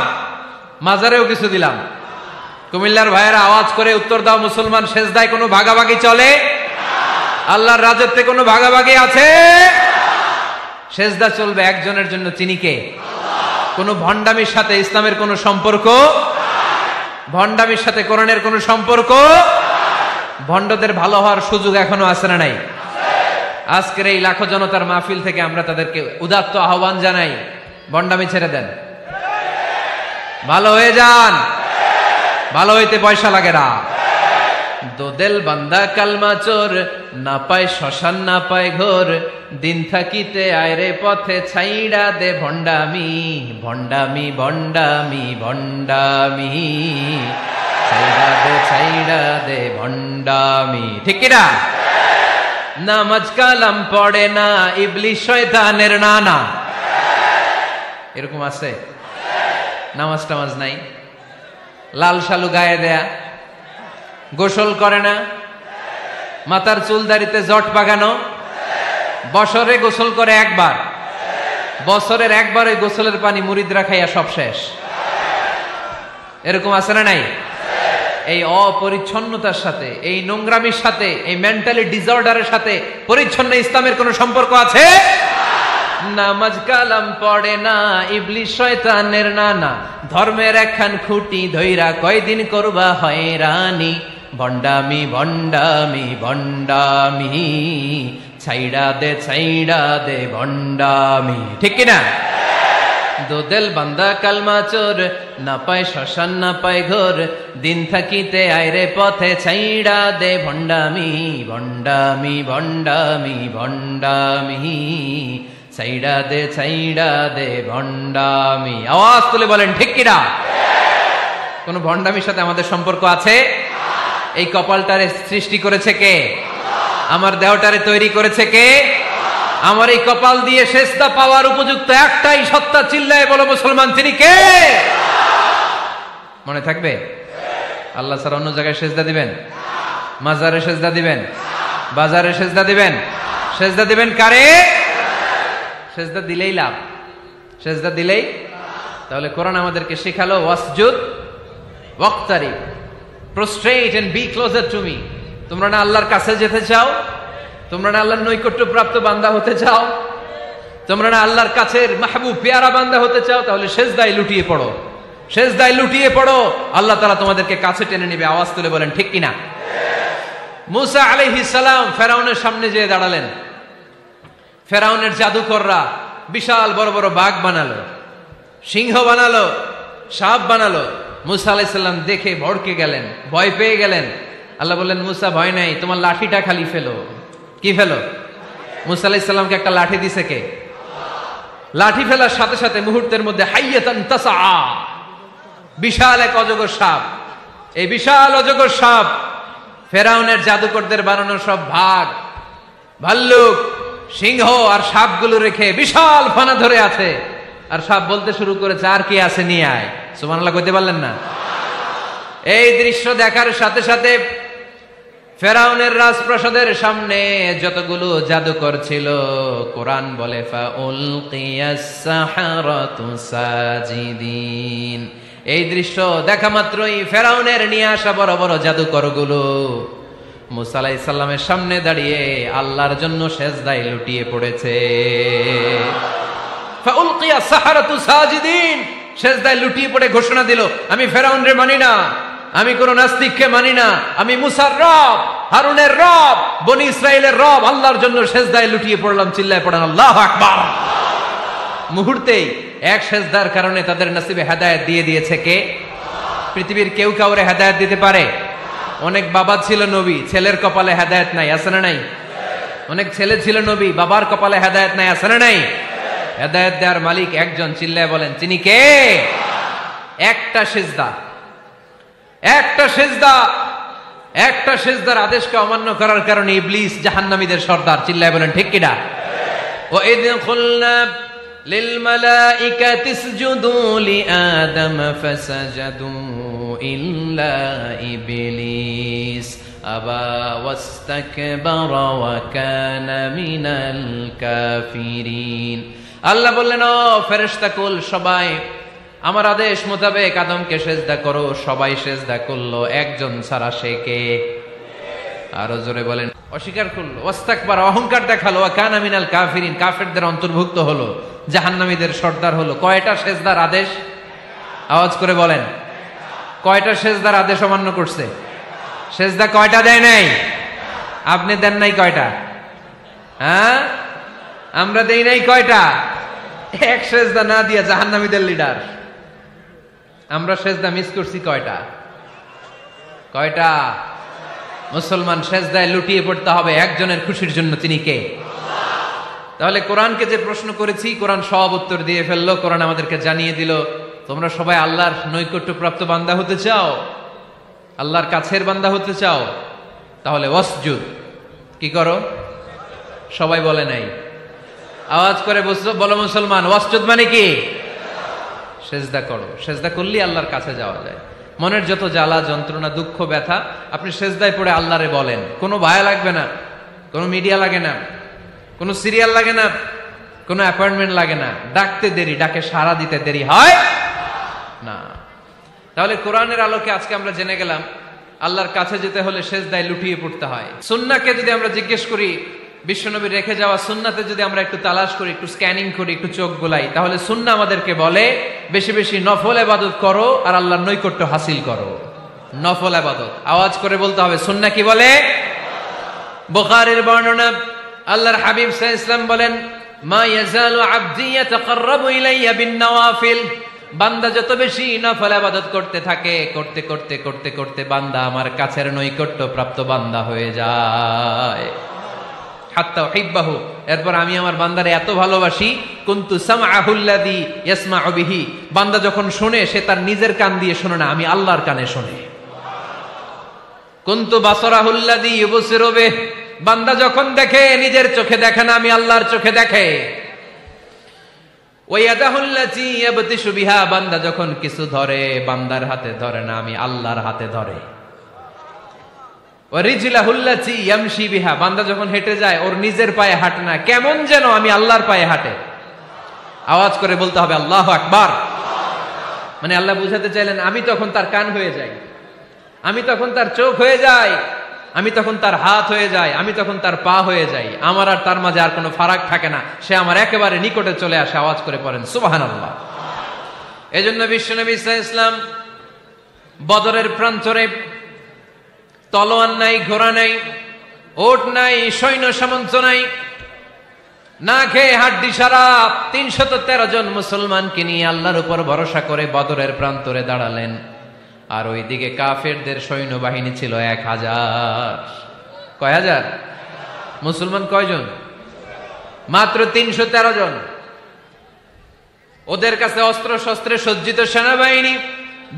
মাজারেও কিছু দিলাম। কুমিল্লার ভাইয়েরা আওয়াজ করে উত্তর দাও, মুসলমান সেজদায় কোনো ভাগাভাগি চলে? আল্লাহর রাজত্বে কোনো ভাগাভাগি আছে? সেজদা চলবে একজনের জন্য, তিনি কে? কোন ভণ্ডামির সাথে ইসলামের কোন সম্পর্ক, ভণ্ডামির সাথে কোরআনের কোন সম্পর্ক। ভণ্ডদের ভালো হওয়ার সুযোগ এখনো আছে না নাই? আজকের এই লাখো জনতার মাহফিল থেকে আমরা তাদেরকে উদাত্ত আহ্বান জানাই, ভণ্ডামি ছেড়ে দেন, ভালো হয়ে যান। ভালো হইতে পয়সা লাগে না। দোদেল বান্দা কালমা চোর, না পায় শ্মশান না পায় ঘোর, দিন থাকিতে আয়রে পথে ছাইড়া দে ভণ্ডামি, ভণ্ডামি ভণ্ডামি ভণ্ডামি, ছাইড়া দে ভণ্ডামি। ঠিক কিনা? নামাজ কালাম পড়ে না, ইবলিশ শয়তানের নানা। এরকম আছে? নামাজ টামাজ নাই, লাল শালু গায়ে দেয়া, গোসল করে না, মাথার চুল দাড়িতে জট পাকানো, বছরে গোসল করে একবার, বছরের একবার ওই গোসলের পানি মুরিদরা খাইয়া সব শেষ। এরকম আছে না নাই? এই অপরিচ্ছন্নতার সাথে, এই নোংরামির সাথে, এই মেন্টালি ডিসঅর্ডারের সাথে পরিচ্ছন্ন ইসলামের কোন সম্পর্ক আছে? না। নামাজ কালাম পড়ে না, ইবলিস শয়তানের নানা, ধর্মের একখান খুঁটি ধইরা কয়দিন করবা হয়রানি, ভণ্ডামি ভণ্ডামি ভণ্ডামি, ছাইড়া দে ভণ্ডামি। ঠিক কিনা? দোদেল বান্দা কালমা চোর, না পায় শ্মশান না পায় ঘোর, দিন থাকিতে আইরে পথে ছাইড়া দে ভণ্ডামি ভণ্ডামি ভণ্ডামি ভণ্ডামি, ছাইড়া দে ভণ্ডামি। আওয়াজ তুলে বলেন ঠিক কিনা? কোন ভণ্ডামির সাথে আমাদের সম্পর্ক আছে? এই কপালটারে সৃষ্টি করেছে কে? আমার দেহটারে তৈরি করেছে কে? আমার এই কপাল দিয়ে সেজদা পাওয়ার উপযুক্ত একটাই সত্তা, চিল্লায় বলো মুসলমান, তিনি কে? মনে থাকবে? আল্লাহ ছাড়া অন্য জায়গায় সেজদা দিবেন? মাজারে সেজদা দিবেন? বাজারে সেজদা দিবেন? সেজদা দিবেন কারে? সেজদা দিলেই লাভ, সেজদা দিলেই। তাহলে কোরআন আমাদেরকে শেখালো ওয়াসজুদ ওয়াক্তারিব, prostrate and be closer to me। তোমরা না আল্লাহর কাছে যেতে চাও? তোমরা না আল্লাহর নৈকট্য প্রাপ্ত বান্দা হতে চাও? তোমরা না আল্লাহর কাছের মাহবুব পেয়ারা বান্দা হতে চাও? তাহলে সেজদায় লুটিয়ে পড়ো, সেজদায় লুটিয়ে পড়ো, আল্লাহ তাআলা তোমাদেরকে কাছে টেনে নেবে। আওয়াজ তুলে বলেন ঠিক কিনা? মুসা আলাইহিস সালাম ফেরাউনের সামনে যেয়ে দাঁড়ালেন। ফেরাউনের জাদুকররা বিশাল বড় বড় বাঘ বানালো, সিংহ বানালো, সাপ বানালো। মুসা আলাইহিস সালাম দেখে ভড়কে গেলেন, ভয় পেয়ে গেলেন। আল্লাহ বললেন, মুসা ভয় নাই, তোমার লাঠিটা খালি ফেলো। কি ফেলো? মুসা আলাইহিস সালামকে একটা লাঠি দিছে কে? লাঠি ফেলার সাথে সাথে মুহূর্তের মধ্যে হাইয়াতান তাসআ, বিশাল এক অজগর সাপ। এই বিশাল অজগর সাপ ফেরাউনের জাদুকরদের বানানো সব ভাগ, ভাল্লুক, সিংহ আর সাপগুলো রেখে বিশাল ফানা ধরে আছে। আর সাপ বলতে শুরু করেছে, আর কি আছে নিয়ে আয়। সুবহানাল্লাহ কইতে পারলেন না? এই দৃশ্য দেখার সাথে সাথে ফেরাউনের রাজপ্রাসাদের সামনে যতগুলো জাদুকর ছিল, কোরআন বলে ফাউলকিয়াস সাহারাতু সাজিদিন। এই দৃশ্য দেখা মাত্রই ফেরাউনের নিয়ে আসা বড় বড় জাদুকরগুলো মুসা আলাইহিস সালামের সামনে দাঁড়িয়ে আল্লাহর জন্য সেজদায় লুটিয়ে পড়েছে। ফাউলকিয়াস সাহারাতু সাজিদিন, সেজদায় লুটিয়ে পড়ে ঘোষণা দিল, আমি ফেরাউনরে মানি না, আমি কোন নাস্তিককে মানি না, আমি মুসার রব, হারুনের রব, বনি ইসরাইলের রব, আল্লাহর জন্য সেজদায় লুটিয়ে পড়লাম। চিল্লায় পড়েন আল্লাহু আকবার। মুহূর্তেই এক সেজদার কারণে তাদের নসিবে হেদায়েত দিয়ে দিয়েছে কে? পৃথিবীর কেউ কাউরে হেদায়েত দিতে পারে? অনেক বাবা ছিল নবী, ছেলের কপালে হেদায়েত নাই, আছে না নাই? অনেক ছেলে ছিল নবী, বাবার কপালে হেদায়েত নাই, আছে না নাই? হেদায়েত দেওয়ার মালিক একজন, চিল্লায় বলেন তিনি কে? একটা সেজদা, একটা সেজদা, একটা সেজদার আদেশকে অমান্য করার কারণে ইবলিস জাহান্নামীদের সর্দার। চিল্লায় বলেন ঠিক কিনা? ওয়াইদ কুলনা লিল মালাইকাতি ইসজুদু লিআদম ফাসাজাদু ইল্লা ইবলিস আবা ওয়াস্তাকবারা ওয়া কানা মিনাল কাফিরিন। আল্লাহ বললেন, ও ফেরেশতাকুল সবাই আমার আদেশ মোতাবেক আদমকে সেজদা করো। সবাই সেজদা করলো, একজন ছাড়া, সে কে? আরো জোরে বলেন। অস্বীকার করলো, ওয়াস্তাকবার, অহংকার দেখালো, ওয়া কানা মিনাল কাফিরিন, কাফেরদের অন্তর্ভুক্ত হলো, জাহান্নামীদের সর্দার হলো। কয়টা সেজদার আদেশ? আওয়াজ করে বলেন, কয়টা সেজদার আদেশ অমান্য করছে? সেজদা কয়টা দেয় নাই? আপনি দেন নাই কয়টা? হ্যাঁ, আমরা দেই নাই কয়টা? এক সেজদা না দিয়া জাহান্নামীদের লিডার। আমরা সেজদা মিস করছি কয়টা? কয়টা? মুসলমান সেজদায় লুটিয়ে পড়তে হবে একজনের খুশির জন্য, তিনি কে? তাহলে কোরআনকে যে প্রশ্ন করেছি, কোরআন সব উত্তর দিয়ে ফেললো। কোরআন আমাদেরকে জানিয়ে দিল, তোমরা সবাই আল্লাহর নৈকট্যপ্রাপ্ত বান্দা হতে চাও, আল্লাহর কাছের বান্দা হতে চাও, তাহলে ওয়াসজুদ কি করো? সবাই বলে নাই, আওয়াজ করে বলো মুসলমান, ওয়াসজুদ মানে কি? সেজদা করো। সেজদা করলেই আল্লাহর কাছে যাওয়া যায়। মনের যত জ্বালা যন্ত্রণা দুঃখ ব্যথা আপনি সেজদায় পড়ে আল্লাহরে বলেন। কোনো ভায়া লাগবে না, কোনো মিডিয়া লাগে না, কোনো সিরিয়াল লাগে না, কোনো অ্যাপয়েন্টমেন্ট লাগে না। ডাকতে দেরি, ডাকে সাড়া দিতে দেরি হয় না। তাহলে কোরআনের আলোকে আজকে আমরা জেনে গেলাম আল্লাহর কাছে যেতে হলে সেজদায় লুটিয়ে পড়তে হয়। সুন্নাহকে যদি আমরা জিজ্ঞেস করি বিশ্বনবীর রেখে যাওয়া সুন্নাতে যদি আমরা একটু তালাশ করি, একটু স্ক্যানিং করি, একটু চোখ গোলাই, তাহলে সুন্নাহ আমাদেরকে বলে বেশি বেশি নফল ইবাদত করো আর আল্লাহর নৈকট্য হাসিল করো। নফল ইবাদত আওয়াজ করে বলতে হবে। সুন্নাহ কি বলে? বুখারীর বর্ণনা, আল্লাহর হাবিব সাল্লাল্লাহু আলাইহি ওয়াসাল্লাম বলেন, মা ইয়াজালু আবদি ইয়াতাকাররাবু ইলাইয়া বিন-নওয়াফিল, বান্দা যত বেশি নফল ইবাদত করতে থাকে, করতে করতে করতে করতে বান্দা আমার কাছের নৈকট্য প্রাপ্ত বান্দা হয়ে যায়। হাত্তা উহিব্বাহু, এরপর আমি আমার বান্দারে এত ভালোবাসি, কুনতু সামআহুল্লাযী ইয়াসমাউ বিহি, বান্দা যখন শুনে সে তার নিজের কান দিয়ে শুনে না, আমি আল্লাহর কানে শুনে। কুনতু বাসারাহুল্লাযী ইউবসিরু বিহি, বান্দা যখন দেখে নিজের চোখে দেখে না, আমি আল্লাহর চোখে দেখে। ওয়ায়াদাহুল্লাতী ইয়াবতিশু বিহা, বান্দা যখন কিছু ধরে বান্দার হাতে ধরে না, আমি আল্লাহর হাতে ধরে। ওয়ারিজলাহুল্লাতী ইয়ামশি বিহা, বান্দা যখন হেঁটে যায় ওর নিজের পায়ে হাঁটে না, কেমন যেন আমি আল্লাহর পায়ে হাঁটে। আওয়াজ করে বলতে হবে আল্লাহু আকবার। মানে আল্লাহ বুঝাতে চাইলেন আমি তখন তার কান হয়ে যাই, আমি তখন তার চোখ হয়ে যাই, আমি তখন তার হাত হয়ে যাই, আমি তখন তার পা হয়ে যাই, আমার আর তার মাঝে আর কোনো ফারাক থাকে না, সে আমার একেবারে নিকটে চলে আসে। আওয়াজ করে পড়েন সুবহানাল্লাহ। এজন্য বিশ্বনবী সাল্লাল্লাহু আলাইহি ওয়াসাল্লাম বদরের প্রান্তরে তলোয়ার নাই, ঘোড়া নাই, ওট নাই, সৈন্য সামন্ত নাই, না খেয়ে হাড্ডি সারা ৩১৩ জন মুসলমানকে নিয়ে আল্লাহর উপর ভরসা করে বদরের প্রান্তরে দাঁড়ালেন। আর ওইদিকে কাফেরদের সৈন্যবাহিনী ছিল ১,০০০। কয় হাজার? মুসলমান কয়জন? মাত্র ৩১৩ জন। ওদের কাছে অস্ত্র শস্ত্রে সজ্জিত সেনাবাহিনী,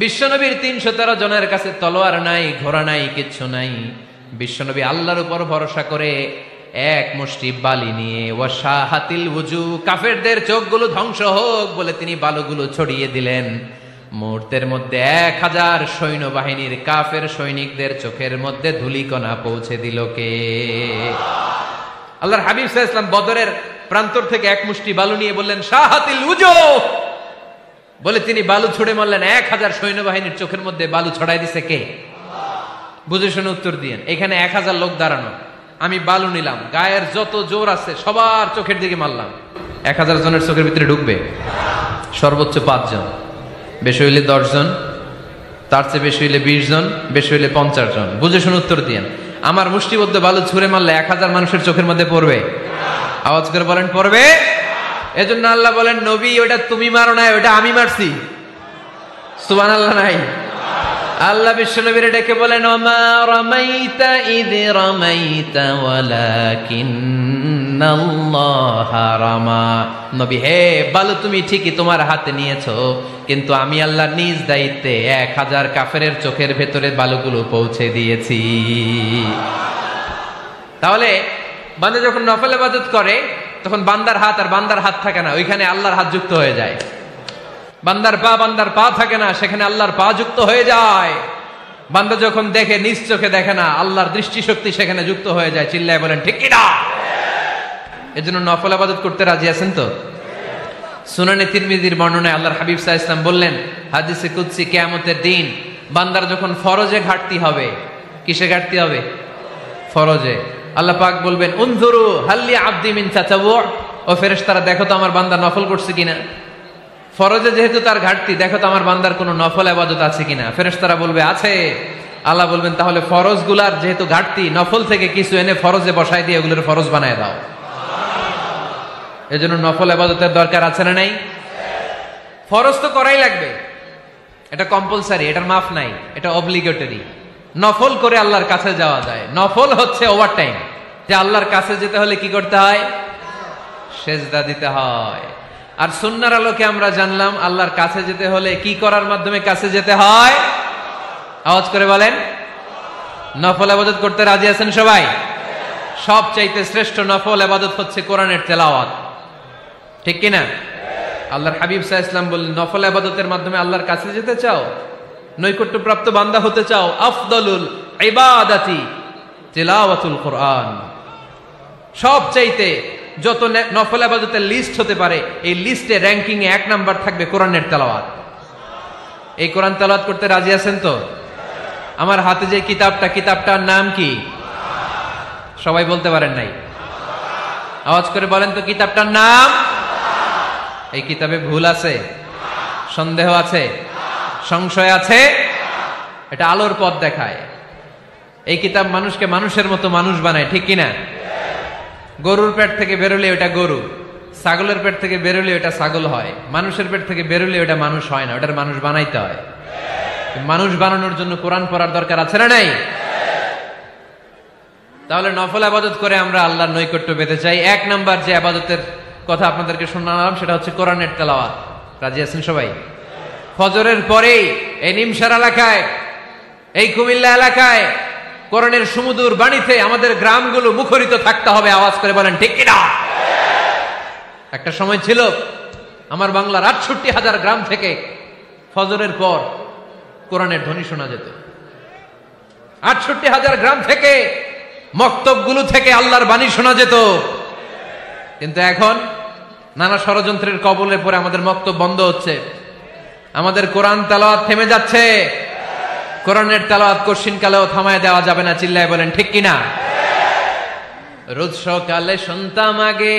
বিশ্বনবীর ৩১৩ জনের কাছে তলোয়ার নাই, ঘোড়া নাই, কিচ্ছু নাই। বিশ্বনবী আল্লাহর উপর ভরসা করে এক মুষ্টি বালি নিয়ে ওয়াশাহাতিল ওযু, কাফেরদের চোখগুলো ধ্বংস হোক বলে তিনি বালুগুলো ছড়িয়ে দিলেন। মুহূর্তের মধ্যে ১,০০০ সৈন্যবাহিনীর কাফের সৈনিকদের চোখের মধ্যে ধূলিকণা পৌঁছে দিল কে? আল্লাহর হাবিব সাল্লাল্লাহু আলাইহি ওয়াসাল্লাম বদরের প্রান্তর থেকে এক মুষ্টি বালু নিয়ে বললেন শাহাতিল ওযু, বলে তিনি বালু ছুড়ে মারলেন। ১,০০০ সৈন্যবাহিনীর চোখের মধ্যে বালু ছড়াই দিছে কে? বুঝে শুনে উত্তর দিয়েন। এখানে ১,০০০ লোক দাঁড়ানো, আমি বালু নিলাম, গায়ের যত জোর আছে সবার চোখের দিকে মারলাম। ১,০০০ জনের চোখের ভিতরে ঢুকবে? সর্বোচ্চ ৫ জন, বেশি হইলে ১০ জন, তার চেয়ে বেশি হইলে ২০ জন, বেশি হইলে ৫০ জন। বুঝে শুনে উত্তর দিয়েন। আমার মুষ্টিবদ্ধ বালু ছুঁড়ে মারলে ১,০০০ মানুষের চোখের মধ্যে পড়বে? আওয়াজ করে বলেন পড়বে। এজন্য আল্লাহ বলেন নবী ওটা তুমি মারো নাই, ওটা আমি মারছি। সুবহানাল্লাহ নাই? আল্লাহ বিশ্বনবীরে ডেকে বলেন ওমা রামাইতা ইয রামাইতা ওয়ালাকিন্নাল্লাহা রামা। নবী হে, বালু তুমি ঠিকই তোমার হাতে নিয়েছো, কিন্তু আমি আল্লাহ নিজ দায়িত্বে ১,০০০ কাফেরের চোখের ভেতরে বালুগুলো পৌঁছে দিয়েছি। তাহলে বান্দা যখন নফল ইবাদত করে তখন বান্দার হাত আর বান্দার হাত থাকে না, ওইখানে আল্লাহর হাত যুক্ত হয়ে যায়। বান্দার পা থাকে না, সেখানে আল্লাহর পা যুক্ত হয়ে যায়। বান্দা যখন দেখে নিজ চোখে দেখে না, আল্লাহর দৃষ্টিশক্তি সেখানে যুক্ত হয়ে যায়। চিল্লায় বলেন ঠিক কি না? এজন্য নফল ইবাদত করতে রাজি আছেন তো? সুনানে তিরমিজির বর্ণনায় আল্লাহর হাবিব সাল্লাল্লাহু আলাইহি ওয়াসাল্লাম বললেন, হাদিসে কুদসি কিয়ামতের দিন বান্দার যখন ফরজে ঘাটতি হবে, কিসে ঘাটতি হবে? ফরজে। আল্লাহ পাক বলবেন উনজুরু হাল্লি আবদি মিন তাতাওয়ু, ও ফেরেশতারা দেখো তো আমার বান্দা নফল করছে কিনা। ফরজে যেহেতু তার ঘাটতি, দেখো তো আমার বান্দার কোনো নফল ইবাদত আছে কিনা। ফেরেশতারা বলবে আছে। আল্লাহ বলবেন তাহলে ফরজগুলার যেহেতু ঘাটতি, নফল থেকে কিছু এনে ফরজে বসাই দিয়ে ওগুলোর ফরজ বানায় দাও। এজন্য নফল ইবাদতের দরকার আছে না নাই? ফরজ তো করাই লাগবে, এটা কম্পালসারি, এটার মাফ নাই, এটা অব্লিগেটরি। নফল করে আল্লাহর কাছে যাওয়া যায়। নফল হচ্ছে ওভার টাইম, যে আল্লাহর কাছে যেতে হলে কি করতে হয়? সেজদা দিতে হয়। আর সুন্নাহর আলোকে আমরা জানলাম আল্লাহর কাছে যেতে হলে কি করার মাধ্যমে কাছে যেতে হয়? আওয়াজ করে বলেন নফল ইবাদত করতে রাজি আছেন সবাই? সবচাইতে শ্রেষ্ঠ নফল ইবাদত হচ্ছে কোরআনের তেলাওয়াত, ঠিক কি না? আল্লাহর হাবিব সাল্লাল্লাহু আলাইহি ওয়াসাল্লাম বললেন নফল ইবাদতের মাধ্যমে আল্লাহর কাছে যেতে চাও, নৈকট্যপ্রাপ্ত বান্দা হতে চাও, আফদলুল ইবাদাতি তিলাওয়াতুল কোরআন। সবচাইতে যত নফল ইবাদতের লিস্ট হতে পারে, এই লিস্টে র‍্যাঙ্কিং এ ১ নাম্বার থাকবে কোরআনের তেলাওয়াত। এই কোরআন তেলাওয়াত করতে রাজি আছেন তো? আমার হাতে যে কিতাবটার নাম কি? সবাই বলতে পারেন নাই? আওয়াজ করে বলেন তো কিতাবটার নাম? এই কিতাবে ভুল আছে? সন্দেহ আছে? সংশয় আছে? এটা আলোর পথ দেখায়। এই কিতাব মানুষকে মানুষের মতো মানুষ বানায়, ঠিক কিনা? গরুর পেট থেকে বেরোলে ওটা গরু, ছাগলের পেট থেকে বেরোলে ওটা ছাগল হয়, মানুষের পেট থেকে বেরোলে ওটা মানুষ হয় না, ওটার মানুষ বানাইতে হয়। মানুষ বানানোর জন্য কোরআন পড়ার দরকার আছে না নাই? তাহলে নফল আবাদত করে আমরা আল্লাহর নৈকট্য পেতে চাই। এক নাম্বার যে আবাদতের কথা আপনাদেরকে শোনালাম সেটা হচ্ছে কোরআনের তেলাওয়াত। রাজি আছেন সবাই? ফজরের পরেই এই নিমসার এলাকায়, এই কুমিল্লা এলাকায় কোরআনের সুমধুর বাণীতে আমাদের গ্রামগুলো মুখরিত থাকতে হবে। আওয়াজ করে বলেন ঠিক কিনা? একটা সময় ছিল আমার বাংলার ৬৮,০০০ গ্রাম থেকে ফজরের পর কোরআনের ধ্বনি শোনা যেত। ৬৮,০০০ গ্রাম থেকে মক্তবগুলো থেকে আল্লাহর বাণী শোনা যেত। কিন্তু এখন নানা ষড়যন্ত্রের কবলে পড়ে আমাদের মক্তব বন্ধ হচ্ছে, আমাদের কোরআন তেলাওয়াত থেমে যাচ্ছে। কোরআনের তেলাওয়াত কশিন কালেও থামায় দেওয়া যাবে না। চিল্লায় বলেন ঠিক কিনা? রোজ সকালে শুনতাম আগে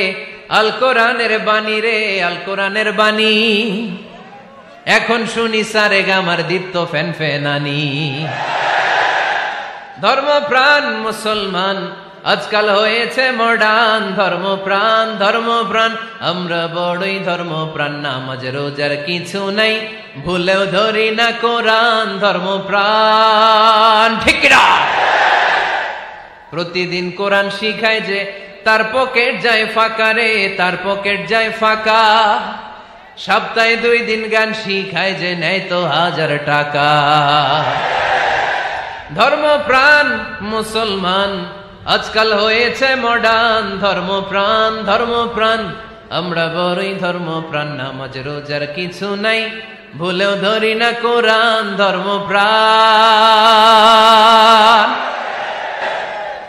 আল কোরআনের বাণী রে, আল কোরআনের বাণী। এখন শুনি সারে গামার দীপ্ত ফ্যান ফ্যানানি। ধর্মপ্রাণ মুসলমান আজকাল হয়েছে মডার্ন। ধর্মপ্রাণ ধর্মপ্রাণ আমরা বড়ই ধর্মপ্রাণ। নামাজ রোজার কিছু নাই, ভুলেও ধরি না কোরআন। ধর্মপ্রাণ ঠিক না? প্রতিদিন কোরআন শিখায় যে তার পকেট যায় ফাঁকা রে, তার পকেট যায় ফাঁকা। সপ্তাহে 2 দিন গান শিখায় যে নেয় তো 1000 টাকা। ধর্মপ্রাণ মুসলমান আজকাল হয়েছে মডার্ন। ধর্মপ্রাণ ধর্মপ্রাণ আমরা বড়ই ধর্মপ্রাণ। নামাজ রোজার কিছু নাই, ভুলেও ধরি না কোরআন। ধর্মপ্রাণ।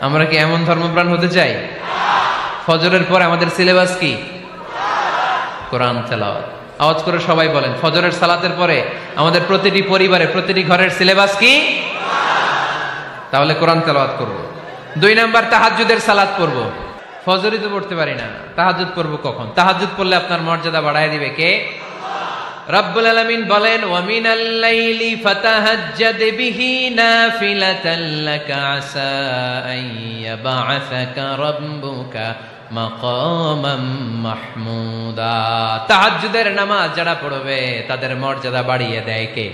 আমরা কি এমন ধর্মপ্রাণ হতে চাই? ফজরের পর আমাদের সিলেবাস কি? কোরআন তেলাওয়াত। আওয়াজ করে সবাই বলেন, ফজরের সালাতের পরে আমাদের প্রতিটি পরিবারে, প্রতিটি ঘরের সিলেবাস কি? তাহলে কোরআন তেলাওয়াত করব। 2 নাম্বার তাহাজ্জুদের সালাত পড়ব। ফজরই তো পড়তে পারি না, তাহাজ্জুদ পড়ব কখন? তাহাজ্জুদ পড়লে আপনার মর্যাদা বাড়ায় দিবে কে? রব্বুল আলামিন বলেন, ওয়া মিনাল লাইলি ফাতাহাজ্জাদ বিহি নাফিলাতান লাকা আসা আন ইয়াবআসাকা রাব্বুকা মাকামাম মাহমুদা। তাহাজ্জুদের নামাজ যারা পড়বে তাদের মর্যাদা বাড়িয়ে দেয় কে?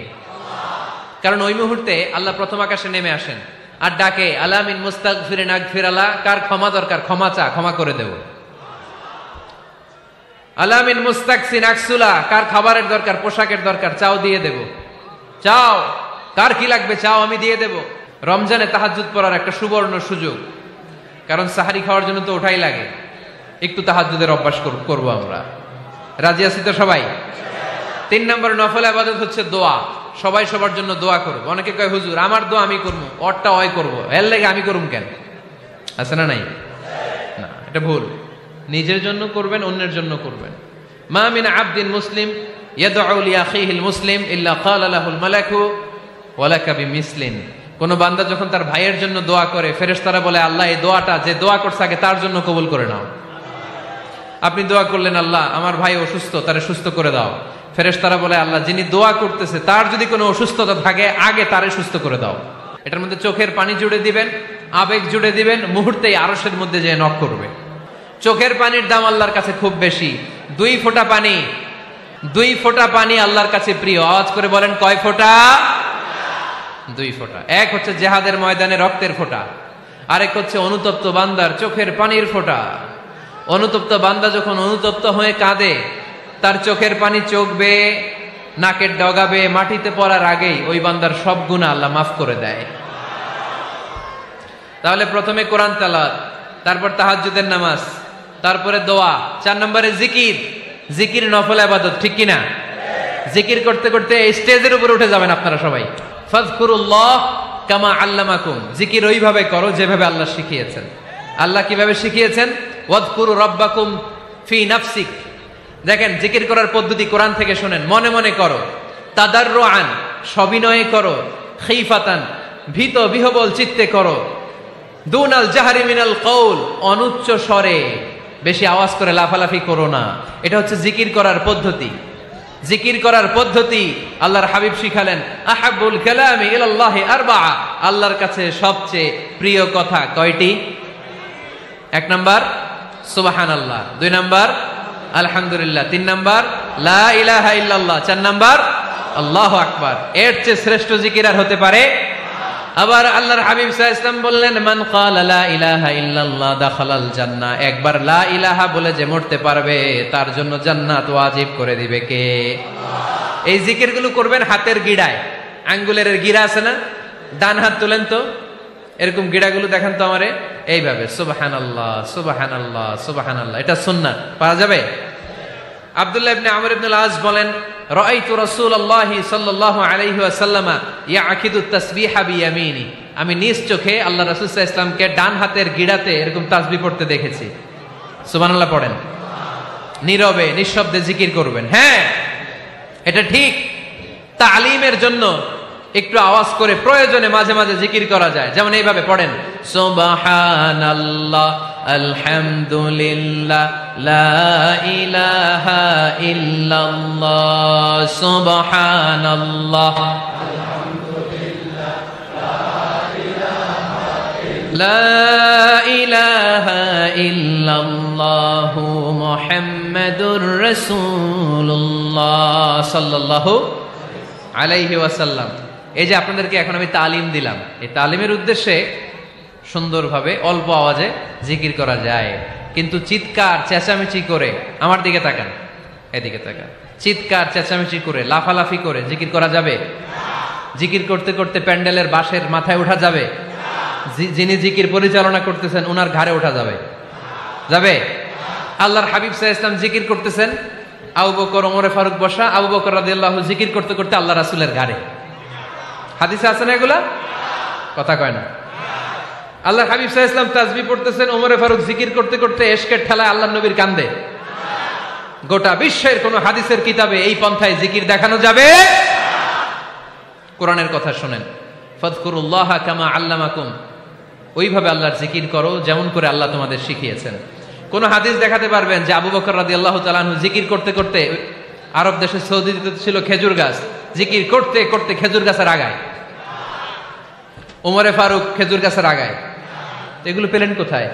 কারণ ওই মুহূর্তে আল্লাহ প্রথম আকাশে নেমে আসেন আর ডাকে, আলা মিন মুস্তাগফিরিন আগফিরালা। কার ক্ষমা দরকার? ক্ষমা চা, ক্ষমা করে দেব। আলা মিন মুস্তাকসিন আকসুলা। কার খাবারের দরকার, পোশাকের দরকার? চাও, দিয়ে দেব। চাও, কার কি লাগবে? চাও, আমি দিয়ে দেব। রমজানে তাহাজ্জুদ পড়ার একটা সুবর্ণ সুযোগ, কারণ সাহারি খাওয়ার জন্য তো ওঠাই লাগে। একটু তাহাজ্জুদের অভ্যাস করবো আমরা। রাজি আছি তো সবাই? 3 নম্বর নফল ইবাদত হচ্ছে দোয়া। সবাই সবার জন্য দোয়া করবো। অনেকে কয়, হুজুর আমার দোয়া আমি করবো, ওরটা ওই করবো, এর লেগে আমি করুম কেন? আছে না নাই? না, এটা ভুল। নিজের জন্য করবেন, অন্যের জন্য করবেন। মা মিন আবদিন মুসলিম ইয়াদউ লিআখিহিল মুসলিম ইল্লা ক্বালা লাহুল মালাকু ওয়া লাকা বিমিসলিন। কোন বান্দা যখন তার ভাইয়ের জন্য দোয়া করে, ফেরেশতারা বলে, আল্লাহ এই দোয়াটা যে দোয়া করছে আগে তার জন্য কবুল করে নাও। আপনি দোয়া করলেন, আল্লাহ আমার ভাই অসুস্থ, তারে সুস্থ করে দাও। ফেরেশতারা বলে, আল্লাহ যিনি দোয়া করতেছে তার যদি কোনো অসুস্থতা থাকে আগে তারে সুস্থ করে দাও। এটার মধ্যে চোখের পানি জুড়ে দিবেন, আবেগ জুড়ে দিবেন, মুহূর্তেই আরশের মধ্যে যে নক করবে। চোখের পানির দাম আল্লাহর কাছে খুব বেশি। 2 ফোঁটা পানি, 2 ফোঁটা পানি আল্লাহর কাছে প্রিয়। আওয়াজ করে বলেন, কয় ফোঁটা? 2 ফোঁটা। এক হচ্ছে জিহাদের ময়দানে রক্তের ফোঁটা, আরেক হচ্ছে অনুতপ্ত বান্দার চোখের পানির ফোঁটা। অনুতপ্ত বান্দা যখন অনুতপ্ত হয়ে কাঁদে, তার চোখের পানি চোখ বেয়ে নাকের ডগা বেয়ে মাটিতে পড়ার আগেই ওই বান্দার সব গুনাহ আল্লাহ মাফ করে দেয়। তাহলে প্রথমে কোরআন তেলাওয়াত, তারপর তাহাজ্জুদের নামাজ, তারপরে দোয়া। 4 নম্বরে জিকির। জিকির নফল ইবাদত, ঠিক কিনা? জিকির করতে করতে স্টেজের উপরে উঠে যাবেন আপনারা সবাই। ফাযকুরুল্লাহ কামা আল্লামাকুম। জিকির ওইভাবে করো যেভাবে আল্লাহ শিখিয়েছেন। আল্লাহ কিভাবে শিখিয়েছেন? ওয়াযকুরু রাব্বাকুম ফি নাফসিক। দেখেন, জিকির করার পদ্ধতি কোরআন থেকে শুনেন। মনে মনে করো, তাদাররুআন সবিনয়ে করো, খিফাতান ভীত বিহবল চিত্তে করো, দুনাল জাহরি মিনাল কওল অনুচ্চ স্বরে, বেশি আওয়াজ করে লাফালাফি করো না। এটা হচ্ছে জিকির করার পদ্ধতি। জিকির করার পদ্ধতি আল্লাহর হাবিব শিখালেন, আহাব্বুল কালামি ইলাল্লাহি আরবাআ, আল্লাহর কাছে সবচেয়ে প্রিয় কথা কয়টি? 1 নাম্বার সুবহানাল্লাহ, 2 নাম্বার আলহামদুলিল্লাহ, 3 নাম্বার লা ইলাহা ইল্লাল্লাহ, 4 নাম্বার আল্লাহু আকবার। এর চেয়ে শ্রেষ্ঠ জিকির আর হতে পারে? আবার আল্লাহর হাবিব সাল্লাল্লাহু আলাইহি ওয়াসাল্লাম বললেন, মান ক্বালা লা ইলাহা ইল্লাল্লাহ দাখালাল জান্নাহ, একবার লা ইলাহা বলে যে মরতে পারবে তার জন্য জান্নাত ওয়াজিব করে দিবে কে? আল্লাহ। এই জিকিরগুলো করবেন হাতের গিড়ায়, আঙ্গুলের গিড়া আছে না, ডান হাত তুলেন তো, এরকম গিড়াগুলো দেখেন তো আমারে, এইভাবে সুবহানাল্লাহ সুবহানাল্লাহ সুবহানাল্লাহ, এটা সুন্নাত, পারা যাবে? আব্দুল্লাহ ইবনে আমর ইবনে আল-আস বলেন, রাআইতু রাসূলুল্লাহ সাল্লাল্লাহু আলাইহি ওয়াসাল্লাম ইয়াকিদু তাসবিহা বিয়ামিনি, আমি নিজ চোখে আল্লাহ রাসূল সাল্লাল্লাহু আলাইহি ওয়াসাল্লামকে ডান হাতের গিড়াতে এরকম তাসবিহ পড়তে দেখেছি। সুবহানাল্লাহ পড়েন, নীরবে নিঃশব্দে জিকির করবেন। হ্যাঁ, এটা ঠিক। তালিমের জন্য একটু আওয়াজ করে প্রয়োজনে মাঝে মাঝে জিকির করা যায়, যেমন এইভাবে পড়েন, সুবহানাল্লাহ আলহামদুলিল্লাহ লা ইলাহা ইল্লাল্লাহ, সুবহানাল্লাহ লা ইলাহা ইল্লাল্লাহ মুহাম্মাদুর রাসূলুল্লাহ সাল্লাল্লাহু আলাইহি ওয়াসাল্লাম। এই যে আপনাদেরকে এখন আমি তালিম দিলাম, এই তালিমের উদ্দেশ্যে সুন্দরভাবে অল্প আওয়াজে জিকির করা যায়, কিন্তু চিৎকার চেঁচামেচি করে, আমার দিকে তাকান, এদিকে তাকান, চিৎকার চেঁচামেচি করে লাফালাফি করে জিকির করা যাবে? জিকির করতে করতে প্যান্ডেলের বাঁশের মাথায় ওঠা যাবে? যিনি জিকির পরিচালনা করতেছেন ওনার ঘাড়ে ওঠা যাবে? যাবে? আল্লাহর হাবিব সাল্লাল্লাহু আলাইহি ওয়াসাল্লাম জিকির করতেছেন, আবু বকর ওমরে ফারুক বসা, আবু বকর রাদিয়াল্লাহু জিকির করতে করতে আল্লাহ রাসূলের ঘাড়ে। হাদিসে আছে না এগুলা? কথা কয় না। আল্লাহর হাবিব সাল্লাল্লাহু আলাইহি ওয়াসাল্লাম তাসবিহ পড়তেছেন, ওমরে ফারুক জিকির করতে করতে ইশকের ঠেলায় আল্লাহর নবীর কান্দে। গোটা বিশ্বের কোন হাদিসের কিতাবে এই পন্থায় জিকির দেখানো যাবে? কোরআনের কথা শুনেন, ফাযকুরুল্লাহ কামা আল্লামাকুম, ওইভাবে আল্লাহর জিকির করো যেমন করে আল্লাহ তোমাদের শিখিয়েছেন। কোন হাদিস দেখাতে পারবেন যে আবু বকর রাদিয়াল্লাহু তাআলা আনহু জিকির করতে করতে, আরব দেশে সৌদিতে ছিল খেজুর গাছ, জিকির করতে করতে খেজুর গাছের আগায়, ওমরে ফারুক খেজুর গাছের আগায়, এগুলো পেলেন কোথায়?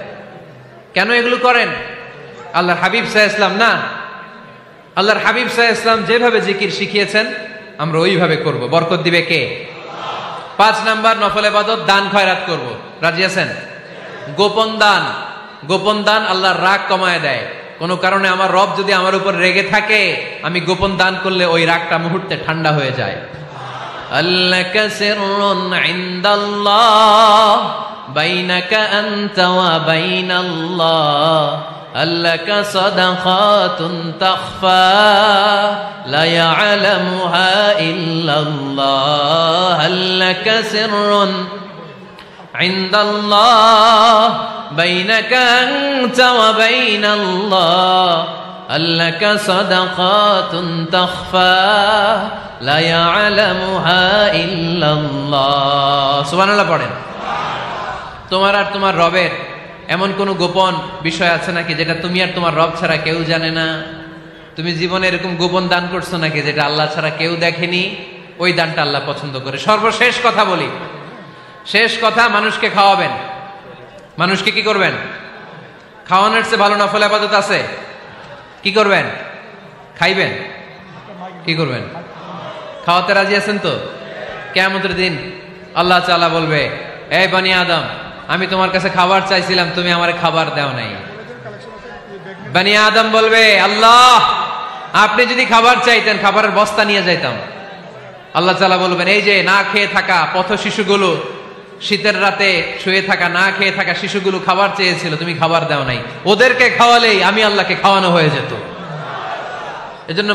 কেন এগুলো করেন? আল্লাহর হাবিব সাল্লাল্লাহু আলাইহি ওয়াসাল্লাম না, আল্লাহর হাবিব সাল্লাল্লাহু আলাইহি ওয়াসাল্লাম যেভাবে জিকির শিখিয়েছেন আমরা ওইভাবে করব। বরকত দিবে কে? 5 নাম্বার নফল ইবাদত, দান খয়রাত করব। রাজি আছেন? গোপন দান, গোপন দান আল্লাহর রাগ কমায় দেয়। কোন কারণে আমার রব যদি আমার উপর রেগে থাকে, আমি গোপন দান করলে ওই রাগটা মুহূর্তে ঠান্ডা হয়ে যায়। আল্লাকা সিররুন ইনদাল্লাহ বাইনাকা আনতা ওয়া বাইনাল্লাহ, আল্লাকা সাদাকাতুন তাখফা লা ইয়ালামুহা ইল্লাল্লাহ, আল্লাকা সিররুন ইনদাল্লাহ বাইনাকা আনতা ওয়া বাইনাল্লাহ, আল্লাকা সাদাকাতুন তাখফা লা ইয়ালামুহা ইল্লাল্লাহ। সুবহানাল্লাহ পড়েন। তোমার আর তোমার রবের এমন কোন গোপন বিষয় আছে নাকি যেটা তুমি আর তোমার রব ছাড়া কেউ জানে না? তুমি জীবনে এরকম গোপন দান করছো নাকি যেটা আল্লাহ ছাড়া কেউ দেখেনি? ওই দানটা আল্লাহ পছন্দ করে। সর্বশেষ কথা বলি, শেষ কথা, মানুষকে খাওয়াবেন। মানুষকে কি করবেন? খাওয়ানোর চেয়ে ভালো নফল ইবাদত আছে? কি করবেন? খাইবেন। কি করবেন? খাওয়াতে রাজি আছেন তো? কিয়ামতের দিন আল্লাহ তাআলা বলবে, এই বনি আদম, আমি তোমার কাছে খাবার চাইছিলাম, তুমি আমারে খাবার দাও নাই। বনি আদম বলবে, আল্লাহ আপনি যদি খাবার চাইতেন খাবারের বস্তা নিয়ে যাইতাম। আল্লাহ তাআলা বলবেন, এই যে না খেয়ে থাকা পথ শিশুগুলো, শীতের রাতে শুয়ে থাকা না খেয়ে থাকা শিশুগুলো খাবার চেয়েছিল, তুমি খাবার দাও নাই, ওদেরকে খাওয়ালেই আমি আল্লাহকে খাওয়ানো হয়ে যেত। এজন্য